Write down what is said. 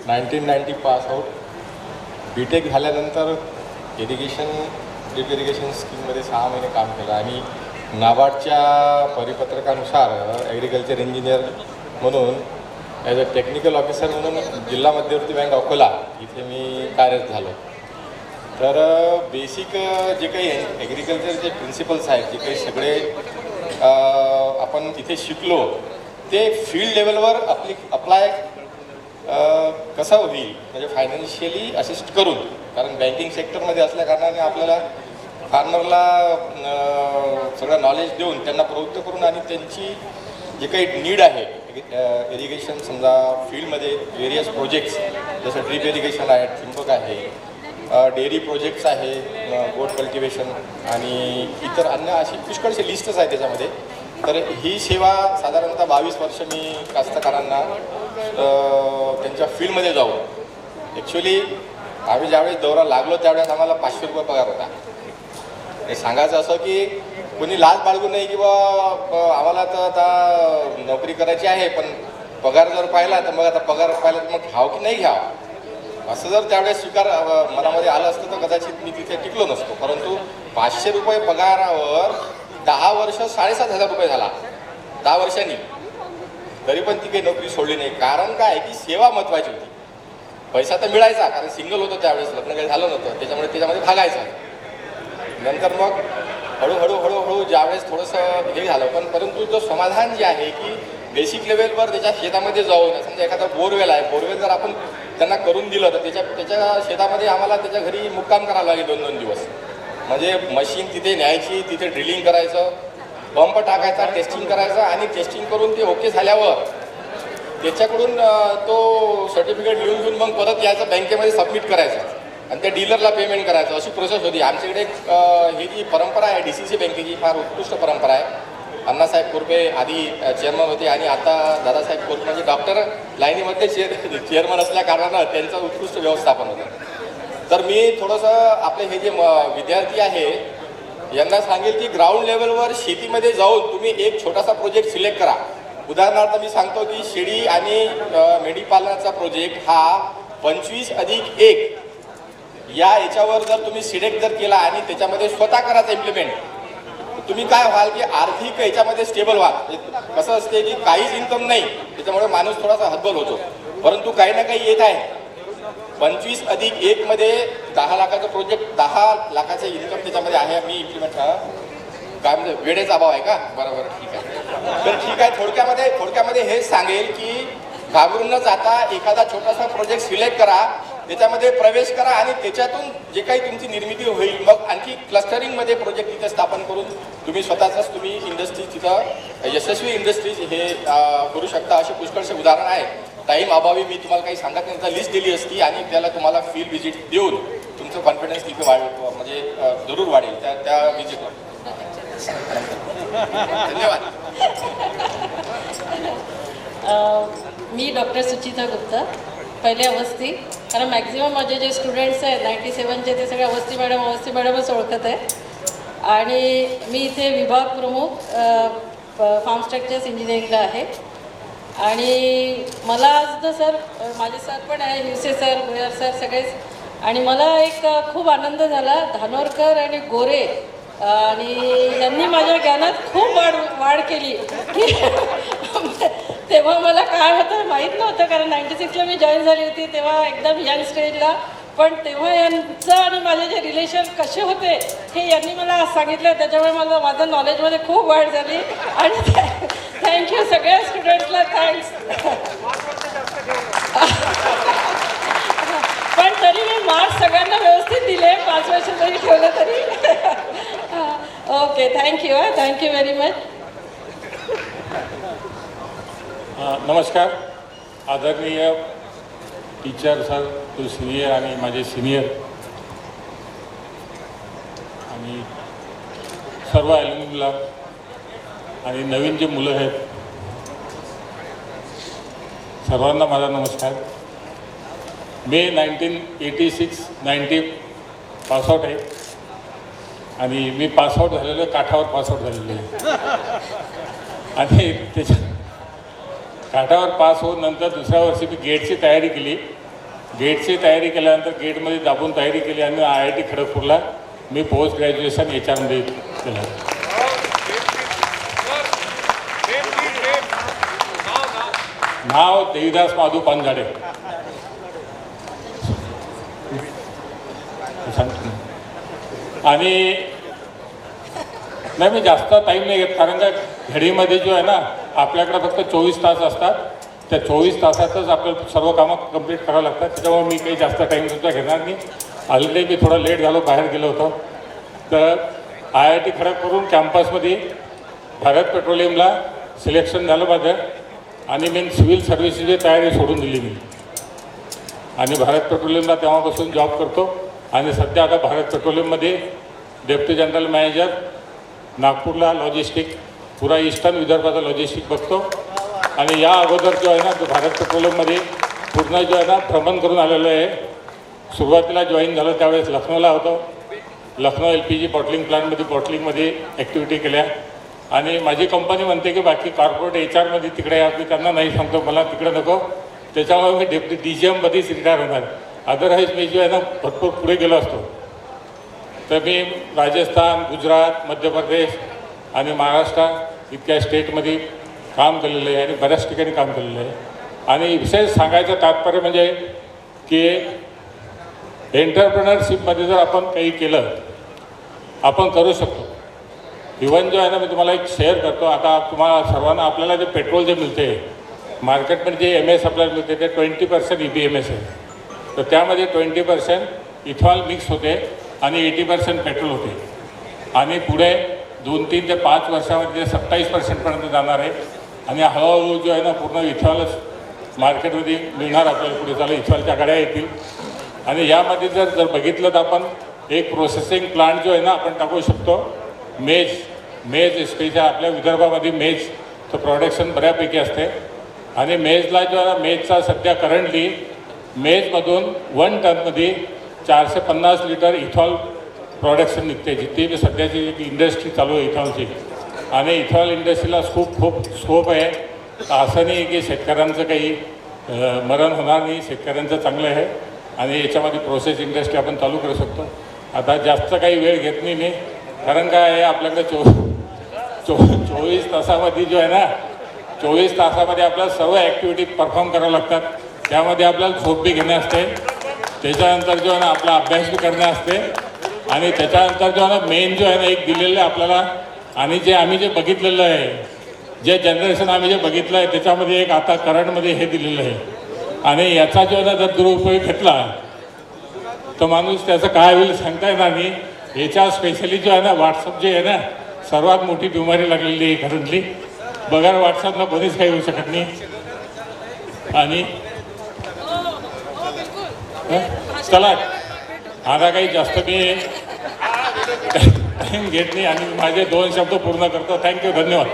1990 pass out. BTech झाल्यानंतर drip irrigation स्कीममध्ये 6 महिने काम केलं आणि नाबार्डच्या परिपत्रकानुसार ॲग्रिकल्चर इंजिनियर म्हणून ॲज अ टेक्निकल ऑफिसर म्हणून जिल्हा मध्यवर्ती बँक अकोला इथे मी कार्यरत झालो. तर बेसिक जे काही ॲग्रिकल्चरचे प्रिन्सिपल्स आहेत, जे काही सगळे आपण इथे शिकलो ते फील्ड लेवलवर अप्लाय कसं होईल, म्हणजे फायनान्शियली असिस्ट करून. कारण बँकिंग सेक्टरमध्ये असल्या कारणाने आपल्याला फार्मरला सगळं नॉलेज देऊन त्यांना प्रवृत्त करून आणि त्यांची जे काही नीड आहे इरिगेशन समजा फील्डमध्ये व्हेरियस प्रोजेक्ट्स जसं ड्रीप इरिगेशन आहे, ठिबक आहे, डेअरी प्रोजेक्ट्स आहे, गोट कल्टिवेशन आणि इतर अन्य अशी पुष्कळशी लिस्टच आहे त्याच्यामध्ये. तर ही सेवा साधारणतः 22 वर्ष मी कास्तकारांना त्यांच्या फील्डमध्ये जाऊन ॲक्च्युली आम्ही ज्यावेळेस दौरा लागलो त्यावेळेस आम्हाला 500 रुपये पगार होता. हे सांगायचं असं की कोणी लाज बाळगू नये की बा आम्हाला तर आता नोकरी करायची आहे, पण पगार जर पाहिला तर मग आता पगार पाहिला तर मग घ्यावं की नाही घ्यावं असं जर त्यावेळेस स्वीकार मनामध्ये आलं असतं तर कदाचित मी तिथे टिकलो नसतो. परंतु 500 रुपये पगारावर 10 वर्ष 7,500 रुपये झाला 10 वर्षांनी, तरी पण ती काही नोकरी सोडली नाही. कारण काय की सेवा महत्त्वाची होती. पैसा तर मिळायचा, कारण सिंगल होतो त्यावेळेस, लग्न काही झालं नव्हतं, त्याच्यामुळे त्याच्यामध्ये भागायचं. नंतर मग हळूहळू ज्यावेळेस थोडंसं हे झालं, परंतु जो समाधान जे आहे की बेसिक लेवलवर त्याच्या शेतामध्ये जाऊन समजा एखादा बोरवेल आहे, बोरवेल जर आपण त्यांना करून दिलं तर त्याच्या शेतामध्ये आम्हाला त्याच्या घरी मुक्काम करावं लागेल 2-2 दिवस. म्हणजे मशीन तिथे न्यायची, तिथे ड्रिलिंग करायचं, पंप टाकायचा, टेस्टिंग करायचं आणि टेस्टिंग करून ते ओके झाल्यावर त्याच्याकडून तो सर्टिफिकेट लिहून घेऊन मग परत यायचं बँकेमध्ये सबमिट करायचं आणि त्या डीलरला पेमेंट करायचं. अशी प्रोसेस होती आमच्याकडे. ही जी परंपरा आहे DCC बँकेची फार उत्कृष्ट परंपरा आहे. अण्णासाहेब कोरपे आधी चेअरमन होते आणि आता दादासाहेब कोरपे म्हणजे डॉक्टर लाईनीमध्ये चेअरमन असल्या कारणानं त्यांचं उत्कृष्ट व्यवस्थापन होतं. तर मी थोडंसं आपले हे जे विद्यार्थी आहे यांना सांगेल की ग्राउंड लेवलवर शेतीमध्ये जाऊन तुम्ही एक छोटासा प्रोजेक्ट सिलेक्ट करा. उदाहरणार्थ मी सांगतो की शेळी आणि मेंढीपालनाचा प्रोजेक्ट हा 25+1 याच्यावर जर तुम्ही सिलेक्ट जर केला आणि त्याच्यामध्ये स्वतः करायचं इम्प्लिमेंट, तुम्ही काय व्हाल की आर्थिक याच्यामध्ये स्टेबल व्हाल. कसं असते की काहीच इन्कम नाही त्याच्यामुळे माणूस थोडासा हतबल होतो, परंतु काही ना काही येत आहे. 25+1 मध्ये 10 लाखाचं प्रोजेक्ट, 10 लाखाचं इन्कम त्याच्यामध्ये आहे. मी इम्प्लिमेंट काय म्हणजे वेळेचा अभाव आहे का? बरोबर, ठीक आहे. तर ठीक आहे, थोडक्यामध्ये हेच सांगेल की घाबरून न जाता एखादा छोटासा प्रोजेक्ट सिलेक्ट करा, त्याच्यामध्ये प्रवेश करा आणि त्याच्यातून जे काही तुमची निर्मिती होईल मग आणखी क्लस्टरिंगमध्ये प्रोजेक्ट तिथे स्थापन करून तुम्ही स्वतःच तुम्ही इंडस्ट्रीज तिथं यशस्वी इंडस्ट्रीज हे करू शकता. असे पुष्कळसे उदाहरण आहे. टाईम अभावी मी तुम्हाला काही सांगत नाही, लिस्ट दिली असती आणि त्याला तुम्हाला फील्ड व्हिजिट देऊन तुमचं कॉन्फिडन्स तिथे म्हणजे जरूर वाढेल त्या व्हिजिटवर. धन्यवाद. मी डॉक्टर सुचिता गुप्ता, पहिले अवस्थी. कारण मॅक्झिमम माझे जे स्टुडंट्स आहेत 97चे ते सगळे अवस्थी मॅडमच ओळखत आहे. आणि मी इथे विभाग प्रमुख फार्म स्ट्रक्चर्स इंजिनिअरिंगला आहे. आणि मला आज तर सर माझे सर पण आहे, हिवसे सर, भुयार सर सगळेच. आणि मला एक खूप आनंद झाला, धानोरकर आणि गोरे आणि यांनी माझ्या ज्ञानात खूप वाढ केली. तेव्हा मला काय होतं माहीत नव्हतं, कारण 96ला मी जॉईन झाली होती तेव्हा एकदम यंग स्टेजला. पण तेव्हा यांचं आणि माझे जे रिलेशन कसे होते हे यांनी मला सांगितलं, त्याच्यामुळे माझं नॉलेजमध्ये खूप वाढ झाली. आणि थँक्यू सगळ्या स्टुडंट्सला, थँक्स. पण तरी मी मार्क्स सगळ्यांना व्यवस्थित दिले, 5 वर्ष जरी ठेवलं तरी. Okay, thank you very much. नमस्कार. आदरणीय टीचर सर, टू सिनियर आणि माझे सिनियर आणि सर्व ॲल्युमिनीला आणि नवीन जे मुलं आहेत सर्वांना माझा नमस्कार. मे 1986-90 पासआउट आहे आणि मी पासआउट झालेलो आहे, काठावर पासआउट झालेलो आहे. आणि त्याच्या काठावर पास होऊन नंतर दुसऱ्या वर्षी मी गेटची तयारी केली गेटची तयारी केल्यानंतर गेटमध्ये दाबून तयारी केली आणि IIT खडगपूरला मी पोस्ट ग्रॅज्युएशन याच्यामध्ये केलं. नाव देवीदास माधू पानझाडे. आणि नाही मी जास्त टाईम नाही घेत, कारण का घडीमध्ये जो आहे ना आपल्याकडे फक्त 24 तास असतात. त्या 24 तासातच आपल्याला सर्व कामं कंप्लीट करावं लागतात. त्याच्यामुळे मी काही जास्त टाईम सुद्धा घेणार नाही. ऑलरेडी मी थोडं लेट झालो, बाहेर गेलो होतो. तर IIT खडगपूरहून कॅम्पसमध्ये भारत पेट्रोलियमला सिलेक्शन झालं माझं आणि मी सिव्हिल सर्व्हिसेसची तयारी सोडून दिली मी आणि भारत पेट्रोलियमला तेव्हापासून जॉब करतो. आणि सध्या आता भारत पेट्रोलियममध्ये डेप्युटी जनरल मॅनेजर, नागपूरला लॉजिस्टिक, पुरा ईस्टर्न विदर्भाचा लॉजिस्टिक बघतो. आणि या अगोदर जो आहे ना तो भारत पेट्रोलियममध्ये पूर्ण जो आहे ना भ्रमण करून आलेलो आहे. सुरुवातीला जॉईन झालं त्यावेळेस लखनौला होतो. लखनौ LPG बॉटलिंग प्लांटमध्ये बॉटलिंगमध्ये ॲक्टिव्हिटी केल्या. आणि माझी कंपनी म्हणते की बाकी कॉर्पोरेट HR तिकडे या, मी त्यांना नाही सांगतो मला तिकडे नको. त्याच्यामुळे मी डेप्युटी DGMमध्येच रिटायर होणार. अदरवाईज मी जो आहे ना भरपूर पुढे गेलो असतो. तर मी राजस्थान, गुजरात, मध्य प्रदेश आणि महाराष्ट्र इतक्या स्टेटमध्ये काम केलेलं आहे आणि बऱ्याच ठिकाणी काम केलेलं आहे. आणि विशेष सांगायचं तात्पर्य म्हणजे की एंटरप्रेनरशिपमध्ये जर आपण काही केलं आपण करू शकतो. इव्हन जो आहे ना मी तुम्हाला एक शेअर करतो. आता तुम्हाला सर्वांना आपल्याला जे पेट्रोल जे मिळते मार्केटमध्ये जे MS आपल्याला मिळते ते 20% EBMS आहे. तर त्यामध्ये 20% इथॉल मिक्स होते आणि 80% पेट्रोल होते. आणि पुढे 2, 3 ते 5 वर्षामध्ये 27% जाणार आहे. आणि हळूहळू जो आहे ना पूर्ण इथॉलच मार्केटमध्ये मिळणार आपल्याला. पुढे चालू इथॉलच्या गाड्या येतील. आणि यामध्ये जर बघितलं तर आपण एक प्रोसेसिंग प्लांट जो आहे ना आपण टाकू शकतो. मेज स्पेशल आपल्या विदर्भामध्ये मेजचं प्रोडक्शन बऱ्यापैकी असते. आणि मेजला जो आहे ना मेजचा सध्या करंटली मेजमधून 1 टनमध्ये 450 लिटर इथॉल प्रोडक्शन निघते. जितकी सध्याची इंडस्ट्री चालू आहे इथॉलची. आणि इथॉल इंडस्ट्रीला खूप स्कोप आहे. असं नाही की शेतकऱ्यांचं काही मरण होणार नाही. शेतकऱ्यांचं चांगलं आहे आणि याच्यामध्ये प्रोसेस इंडस्ट्री आपण चालू करू शकतो. आता जास्त काही वेळ घेत नाही मी, कारण काय आहे आपल्याकडे 24 तासामध्ये जो आहे ना 24 तासामध्ये आपल्याला सर्व ॲक्टिव्हिटी परफॉर्म करावं लागतात. त्यामध्ये आपल्याला झोप बी घेणे असते. त्याच्यानंतर जो आहे ना आपला अभ्यास बी करणे असते. आणि त्याच्यानंतर जो आहे ना मेन जो आहे ना एक दिलेलं आहे आपल्याला. आणि जे आम्ही जे बघितलेलं आहे, जे जनरेशन आम्ही जे बघितलं आहे त्याच्यामध्ये एक आता करंटमध्ये हे दिलेलं आहे. आणि याचा जो आहे ना जर दुरुपयोग घेतला तर माणूस त्याचं काय होईल सांगता येणार नाही. याच्या स्पेशली जो आहे ना व्हॉट्सअप जे आहे ना सर्वात मोठी बिमारी लागलेली आहे करंटली. बगैर व्हॉट्सअपला कोणीच काही होऊ शकत नाही. आणि चला आता काही जास्त मी टाईम घेत नाही आणि माझे 2 शब्द पूर्ण करतो. थँक्यू, धन्यवाद.